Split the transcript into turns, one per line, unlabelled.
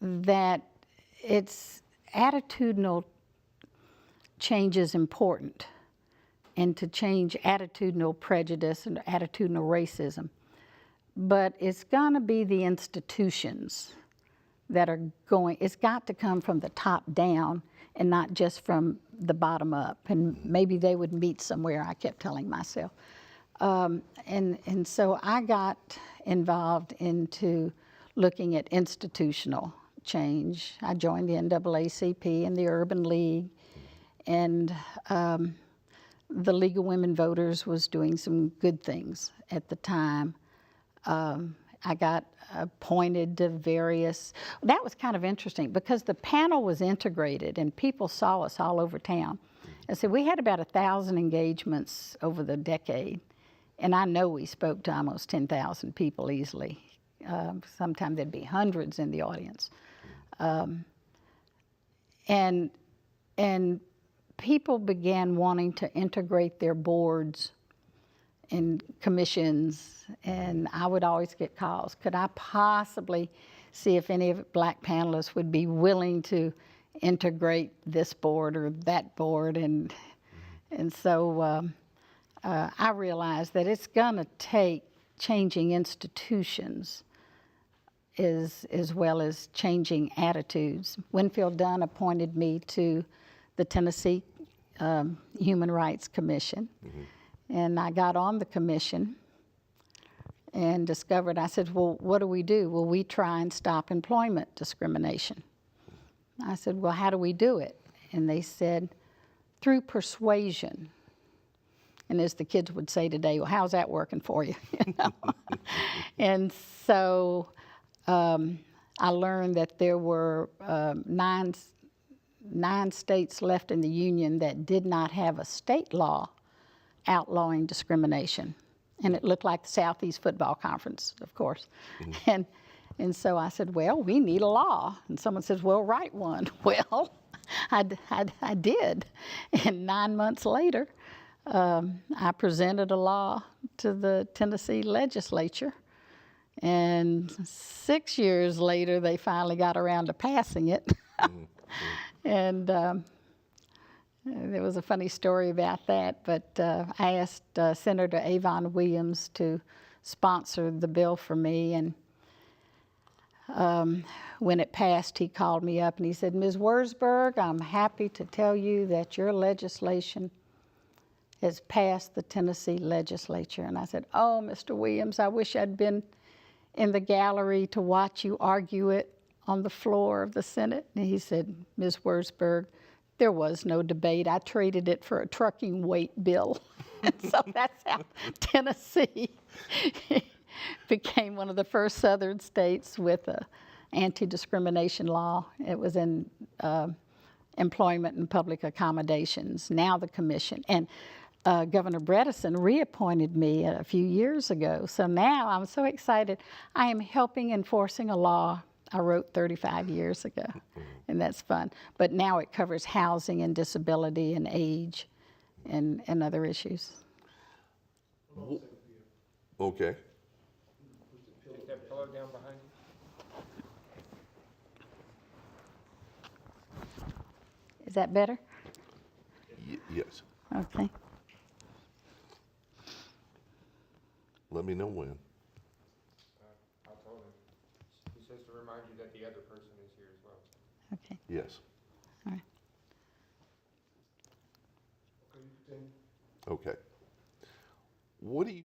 that it's attitudinal change is important, and to change attitudinal prejudice and attitudinal racism. But it's going to be the institutions that are going, it's got to come from the top down and not just from the bottom up. And maybe they would meet somewhere, I kept telling myself. And so I got involved into looking at institutional change. I joined the NAACP and the Urban League, and the League of Women Voters was doing some good things at the time. I got appointed to various, that was kind of interesting because the panel was integrated and people saw us all over town. And so we had about 1,000 engagements over the decade. And I know we spoke to almost 10,000 people easily. Sometimes there'd be hundreds in the audience. And people began wanting to integrate their boards and commissions, and I would always get calls. Could I possibly see if any of black panelists would be willing to integrate this board or that board? And so I realized that it's gonna take changing institutions as well as changing attitudes. Winfield Dunn appointed me to the Tennessee Human Rights Commission. Mm-hmm. And I got on the commission and discovered, I said, well, what do? Well, we try and stop employment discrimination. I said, well, how do we do it? And they said, through persuasion. And as the kids would say today, well, how's that working for you? You know? And so I learned that there were nine states left in the Union that did not have a state law outlawing discrimination. And it looked like the Southeast Football Conference, of course. Mm-hmm. And so I said, well, we need a law. And someone says, well, write one. Well, I did. And 9 months later, I presented a law to the Tennessee legislature. And 6 years later, they finally got around to passing it. Mm-hmm. And there was a funny story about that, but I asked Senator Avon Williams to sponsor the bill for me, and when it passed, he called me up and he said, Ms. Wurzburg, I'm happy to tell you that your legislation has passed the Tennessee legislature. And I said, oh, Mr. Williams, I wish I'd been in the gallery to watch you argue it on the floor of the Senate. And he said, Ms. Wurzburg, there was no debate. I traded it for a trucking weight bill. And so that's how Tennessee became one of the first southern states with an anti-discrimination law. It was in employment and public accommodations, now the commission. And Governor Bredesen reappointed me a few years ago. So now I'm so excited. I am helping enforcing a law I wrote 35 years ago, and that's fun. But now it covers housing and disability and age and other issues.
Okay.
Take that pillow down behind you.
Is that better?
Yes.
Okay.
Let me know when.
I'll tell him. He says to remind you that the other person is here as well.
Okay.
Yes.
All right.
Okay. What do you